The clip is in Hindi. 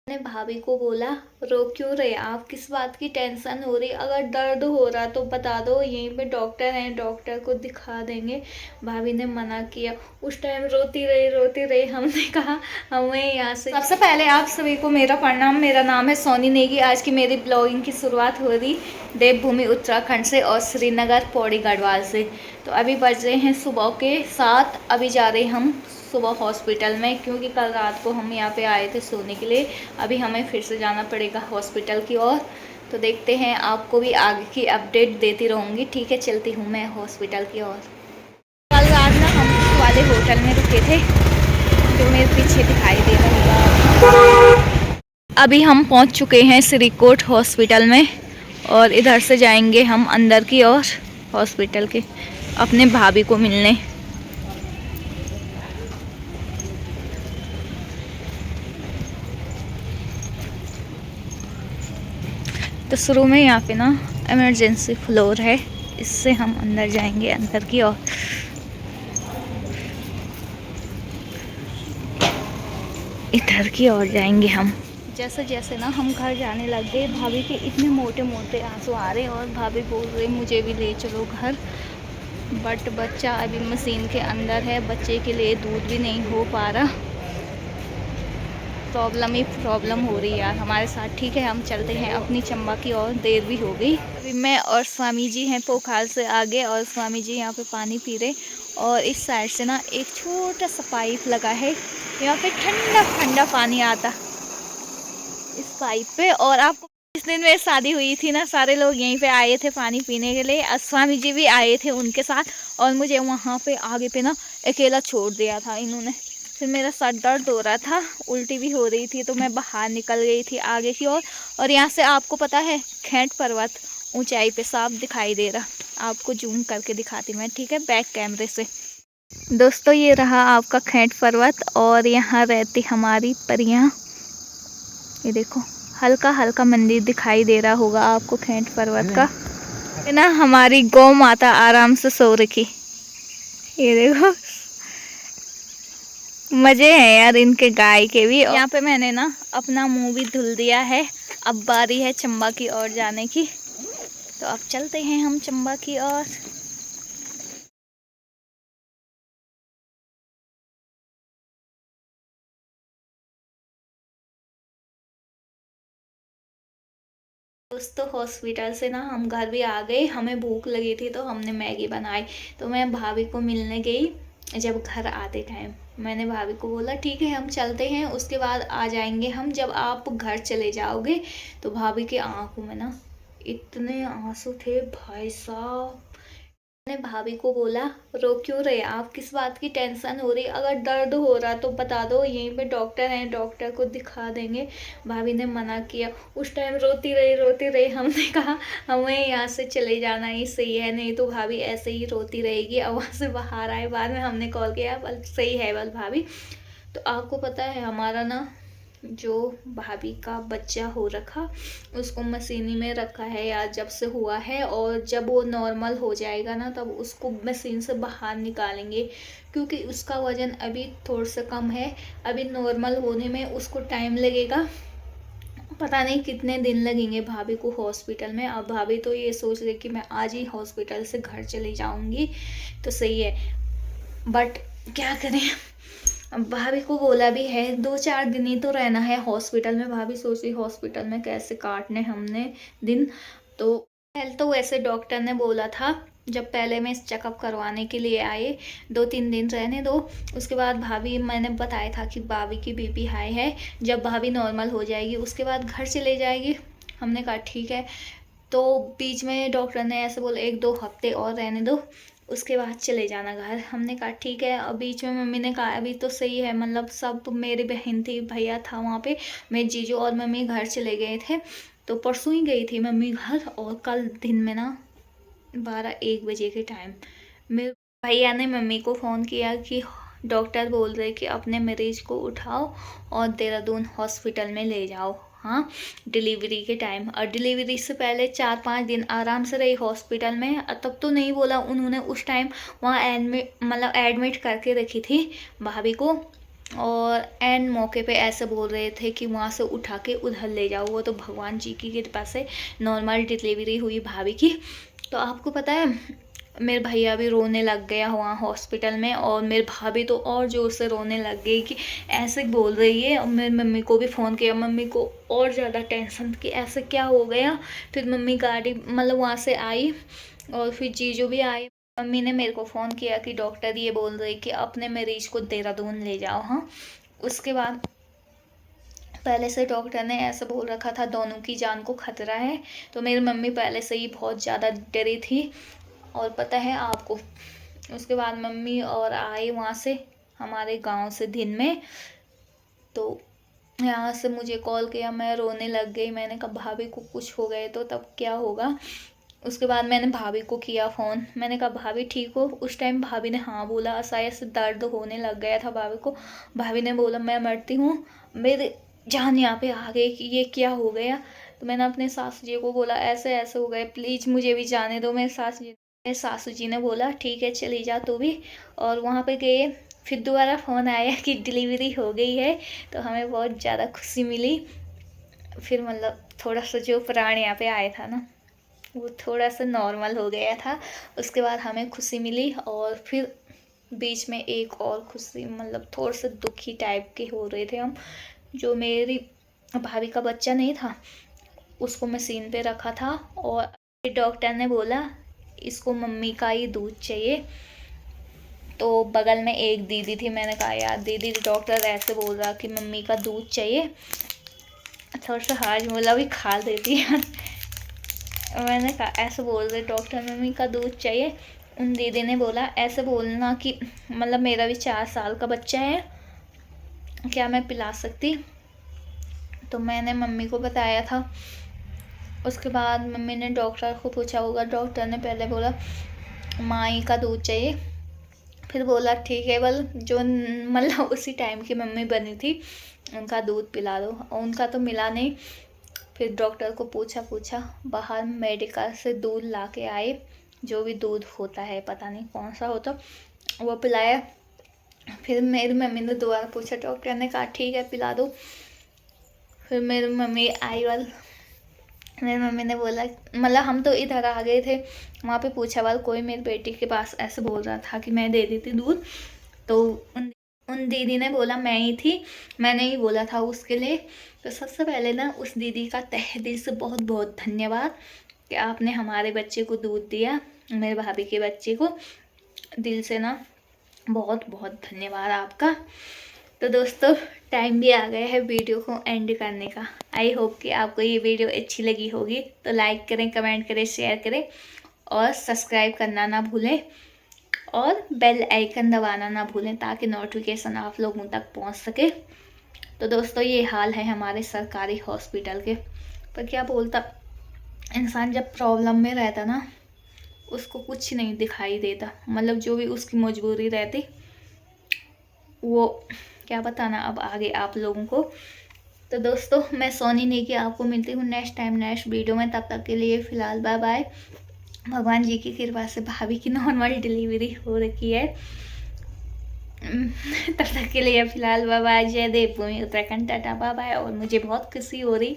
मैंने भाभी को बोला, रो क्यों रहे आप, किस बात की टेंशन हो रही, अगर दर्द हो रहा तो बता दो, यहीं पे डॉक्टर हैं, डॉक्टर को दिखा देंगे। भाभी ने मना किया। उस टाइम रोती रही। हमने कहा हमें यहाँ से। सबसे पहले आप सभी को मेरा प्रणाम। मेरा नाम है सोनी नेगी। आज की मेरी ब्लॉगिंग की शुरुआत हो रही देवभूमि उत्तराखंड से और श्रीनगर पौड़ी गढ़वाल से। तो अभी बज रहे हैं सुबह के 7। अभी जा रहे हम सुबह हॉस्पिटल में, क्योंकि कल रात को हम यहाँ पे आए थे सोने के लिए। अभी हमें फिर से जाना पड़ेगा हॉस्पिटल की ओर। तो देखते हैं, आपको भी आगे की अपडेट देती रहूँगी। ठीक है, चलती हूँ मैं हॉस्पिटल की ओर। कल रात ना हम इस वाले होटल में रुके थे जो मेरे पीछे दिखाई दे रहा होगा। अभी हम पहुँच चुके हैं श्रीकोट हॉस्पिटल में और इधर से जाएंगे हम अंदर की ओर हॉस्पिटल के, अपने भाभी को मिलने। तो शुरू में यहाँ पे ना इमरजेंसी फ्लोर है, इससे हम अंदर जाएंगे अंदर की ओर। इधर की ओर जाएंगे हम। जैसे जैसे ना हम घर जाने लग गए, भाभी के इतने मोटे मोटे आंसू आ रहे और भाभी बोल रही मुझे भी ले चलो घर। बट बच्चा अभी मशीन के अंदर है, बच्चे के लिए दूध भी नहीं हो पा रहा। प्रॉब्लम ही प्रॉब्लम हो रही है यार हमारे साथ। ठीक है, हम चलते हैं अपनी चंबा की और, देर भी हो गई। अभी मैं और स्वामी जी हैं पोखाल से आगे और स्वामी जी यहाँ पे पानी पी रहे और इस साइड से ना एक छोटा सा पाइप लगा है, यहाँ पे ठंडा ठंडा पानी आता इस पाइप पे। और आपको जिस दिन मेरी शादी हुई थी ना, सारे लोग यहीं पे आए थे पानी पीने के लिए, स्वामी जी भी आए थे उनके साथ। और मुझे वहाँ पे आगे पे ना अकेला छोड़ दिया था इन्होंने। फिर मेरा सर दर्द हो रहा था, उल्टी भी हो रही थी, तो मैं बाहर निकल गई थी आगे की ओर। और यहाँ से आपको पता है खेंट पर्वत ऊंचाई पे साफ दिखाई दे रहा, आपको जूम करके दिखाती मैं, ठीक है, बैक कैमरे से। दोस्तों ये रहा आपका खेंट पर्वत और यहाँ रहती हमारी परियां। ये देखो हल्का हल्का मंदिर दिखाई दे रहा होगा आपको खेंट पर्वत का। है ना, हमारी गौ माता आराम से सो रखी। ये देखो मजे हैं यार इनके गाय के भी। यहाँ पे मैंने ना अपना मुंह भी धुल दिया है। अब बारी है चंबा की ओर जाने की, तो अब चलते हैं हम चंबा की ओर। दोस्तों हॉस्पिटल से ना हम घर भी आ गए, हमें भूख लगी थी तो हमने मैगी बनाई। तो मैं भाभी को मिलने गई। जब घर आते टाइम मैंने भाभी को बोला ठीक है हम चलते हैं, उसके बाद आ जाएंगे हम जब आप घर चले जाओगे। तो भाभी की आंखों में ना इतने आंसू थे भाई साहब। मैंने भाभी को बोला, रो क्यों रहे आप, किस बात की टेंशन हो रही, अगर दर्द हो रहा तो बता दो, यहीं पे डॉक्टर हैं, डॉक्टर को दिखा देंगे। भाभी ने मना किया। उस टाइम रोती रही। हमने कहा हमें यहाँ से चले जाना ही सही है, नहीं तो भाभी ऐसे ही रोती रहेगी। अब वहाँ से बाहर आए, बाद में हमने कॉल किया बल सही है बल भाभी। तो आपको पता है हमारा ना जो भाभी का बच्चा हो रखा, उसको मशीनी में रखा है यार जब से हुआ है। और जब वो नॉर्मल हो जाएगा ना तब उसको मशीन से बाहर निकालेंगे, क्योंकि उसका वजन अभी थोड़ा सा कम है। अभी नॉर्मल होने में उसको टाइम लगेगा, पता नहीं कितने दिन लगेंगे भाभी को हॉस्पिटल में। अब भाभी तो ये सोच रही कि मैं आज ही हॉस्पिटल से घर चली जाऊंगी, तो सही है। बट क्या करें, भाभी को बोला भी है 2-4 दिन ही तो रहना है हॉस्पिटल में। भाभी सोची हॉस्पिटल में कैसे काटने हमने दिन। तो पहले तो वैसे डॉक्टर ने बोला था, जब पहले मैं चेकअप करवाने के लिए आए 2-3 दिन रहने दो, उसके बाद भाभी, मैंने बताया था कि भाभी की बीपी हाई है, जब भाभी नॉर्मल हो जाएगी उसके बाद घर चले जाएगी। हमने कहा ठीक है। तो बीच में डॉक्टर ने ऐसे बोला 1-2 हफ्ते और रहने दो, उसके बाद चले जाना घर। हमने कहा ठीक है। और बीच में मम्मी ने कहा अभी तो सही है, मतलब सब, मेरी बहन थी, भैया था वहाँ पे, मेरे जीजू और मम्मी घर चले गए थे। तो परसों ही गई थी मम्मी घर, और कल दिन में ना 12-1 बजे के टाइम मेरे भैया ने मम्मी को फ़ोन किया कि डॉक्टर बोल रहे कि अपने मरीज को उठाओ और देहरादून हॉस्पिटल में ले जाओ, हाँ, डिलीवरी के टाइम। और डिलीवरी से पहले 4-5 दिन आराम से रही हॉस्पिटल में। तब तो नहीं बोला उन्होंने, उस टाइम वहाँ एडमिट, मतलब एडमिट करके रखी थी भाभी को। और एंड मौके पे ऐसे बोल रहे थे कि वहाँ से उठा के उधर ले जाओ। वो तो भगवान जी की कृपा से नॉर्मल डिलीवरी हुई भाभी की। तो आपको पता है मेरे भैया भी रोने लग गया वहाँ हॉस्पिटल में, और मेरी भाभी तो और ज़ोर से रोने लग गई कि ऐसे बोल रही है। और मेरी मम्मी को भी फ़ोन किया, मम्मी को और ज़्यादा टेंशन कि ऐसे क्या हो गया। फिर मम्मी गाड़ी मतलब वहाँ से आई और फिर जीजू भी आए। मम्मी ने मेरे को फ़ोन किया कि डॉक्टर ये बोल रहे कि अपने मरीज को देहरादून ले जाओ। हाँ, उसके बाद पहले से डॉक्टर ने ऐसा बोल रखा था दोनों की जान को खतरा है। तो मेरी मम्मी पहले से ही बहुत ज़्यादा डरी थी, और पता है आपको। उसके बाद मम्मी और आए वहाँ से हमारे गांव से दिन में। तो यहाँ से मुझे कॉल किया, मैं रोने लग गई। मैंने कहा भाभी को कुछ हो गए तो तब क्या होगा। उसके बाद मैंने भाभी को किया फ़ोन, मैंने कहा भाभी ठीक हो। उस टाइम भाभी ने हाँ बोला, शायद से दर्द होने लग गया था भाभी को। भाभी ने बोला मैं मरती हूँ, मेरे जान यहाँ पे आ गई कि ये क्या हो गया। तो मैंने अपने सासू जी को बोला ऐसे ऐसे हो गए, प्लीज़ मुझे भी जाने दो। मेरे सासू जी ने बोला ठीक है चली जा तू भी। और वहाँ पे गए, फिर दोबारा फ़ोन आया कि डिलीवरी हो गई है। तो हमें बहुत ज़्यादा खुशी मिली। फिर मतलब थोड़ा सा जो प्राण यहाँ पे आया था ना, वो थोड़ा सा नॉर्मल हो गया था। उसके बाद हमें खुशी मिली। और फिर बीच में एक और खुशी, मतलब थोड़ा सा दुखी टाइप के हो रहे थे हम। जो मेरी भाभी का बच्चा नहीं था, उसको मशीन पे रखा था, और डॉक्टर ने बोला इसको मम्मी का ही दूध चाहिए। तो बगल में एक दीदी थी, मैंने कहा यार दीदी डॉक्टर ऐसे बोल रहा कि मम्मी का दूध चाहिए, थोड़ा सा हाजमोला भी खा देती है। मैंने कहा ऐसे बोल रहे डॉक्टर मम्मी का दूध चाहिए। उन दीदी ने बोला ऐसे बोलना कि मतलब मेरा भी 4 साल का बच्चा है, क्या मैं पिला सकती। तो मैंने मम्मी को बताया था। उसके बाद मम्मी ने डॉक्टर को पूछा होगा, डॉक्टर ने पहले बोला माई का दूध चाहिए। फिर बोला ठीक है बल जो मतलब उसी टाइम की मम्मी बनी थी उनका दूध पिला दो। और उनका तो मिला नहीं। फिर डॉक्टर को पूछा बाहर मेडिकल से दूध ला के आए, जो भी दूध होता है पता नहीं कौन सा होता, वो पिलाया। फिर मेरी मम्मी ने दोबारा पूछा, डॉक्टर ने कहा ठीक है पिला दो। फिर मेरी मम्मी आई वाल, मेरी मम्मी ने बोला मतलब हम तो इधर आ गए थे, वहाँ पे पूछा वाल कोई मेरी बेटी के पास ऐसे बोल रहा था कि मैं दे देती दूध। तो उन दीदी ने बोला मैं ही थी, मैंने ही बोला था उसके लिए। तो सबसे पहले ना उस दीदी का तहे दिल से बहुत बहुत धन्यवाद कि आपने हमारे बच्चे को दूध दिया, मेरे भाभी के बच्चे को। दिल से ना बहुत बहुत धन्यवाद आपका। तो दोस्तों टाइम भी आ गया है वीडियो को एंड करने का। आई होप कि आपको ये वीडियो अच्छी लगी होगी। तो लाइक करें, कमेंट करें, शेयर करें और सब्सक्राइब करना ना भूलें, और बेल आइकन दबाना ना भूलें ताकि नोटिफिकेशन आप लोगों तक पहुंच सके। तो दोस्तों ये हाल है हमारे सरकारी हॉस्पिटल के। पर क्या बोलता, इंसान जब प्रॉब्लम में रहता ना उसको कुछ नहीं दिखाई देता, मतलब जो भी उसकी मजबूरी रहती वो क्या बताना अब आगे आप लोगों को। तो दोस्तों मैं सोनी नेगी आपको मिलती हूँ नेक्स्ट टाइम नेक्स्ट वीडियो में। तब तक के लिए फ़िलहाल बाय बाय। भगवान जी की कृपा से भाभी की नॉर्मल डिलीवरी हो रखी है। तब तक के लिए फ़िलहाल बाय बाय। जय देवभूमि उत्तराखंड, टाटा बाय बाय। और मुझे बहुत खुशी हो रही